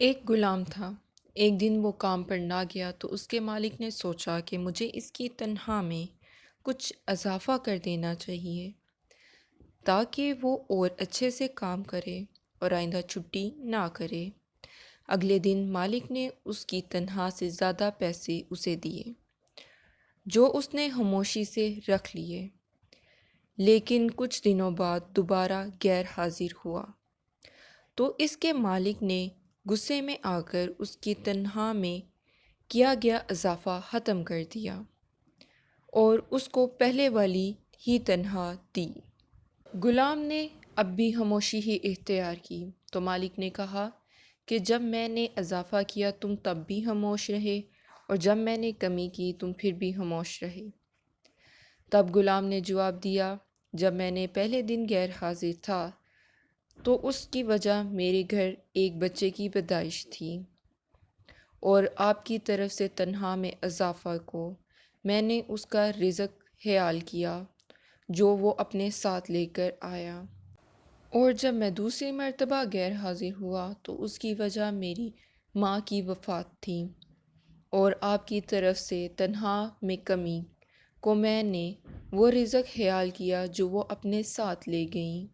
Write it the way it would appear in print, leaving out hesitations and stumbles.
ایک غلام تھا۔ ایک دن وہ کام پر نہ گیا تو اس کے مالک نے سوچا کہ مجھے اس کی تنخواہ میں کچھ اضافہ کر دینا چاہیے تاکہ وہ اور اچھے سے کام کرے اور آئندہ چھٹی نہ کرے۔ اگلے دن مالک نے اس کی تنخواہ سے زیادہ پیسے اسے دیے، جو اس نے خاموشی سے رکھ لیے، لیکن کچھ دنوں بعد دوبارہ غیر حاضر ہوا تو اس کے مالک نے غصے میں آ کر اس کی تنخواہ میں کیا گیا اضافہ ختم کر دیا اور اس کو پہلے والی ہی تنخواہ دی۔ غلام نے اب بھی خاموشی ہی اختیار کی تو مالک نے کہا کہ جب میں نے اضافہ کیا تم تب بھی خاموش رہے اور جب میں نے کمی کی تم پھر بھی خاموش رہے۔ تب غلام نے جواب دیا، جب میں نے پہلے دن غیر حاضر تھا تو اس کی وجہ میرے گھر ایک بچے کی پیدائش تھی، اور آپ کی طرف سے تنخواہ میں اضافہ کو میں نے اس کا رزق خیال کیا جو وہ اپنے ساتھ لے کر آیا، اور جب میں دوسری مرتبہ غیر حاضر ہوا تو اس کی وجہ میری ماں کی وفات تھی، اور آپ کی طرف سے تنخواہ میں کمی کو میں نے وہ رزق خیال کیا جو وہ اپنے ساتھ لے گئیں۔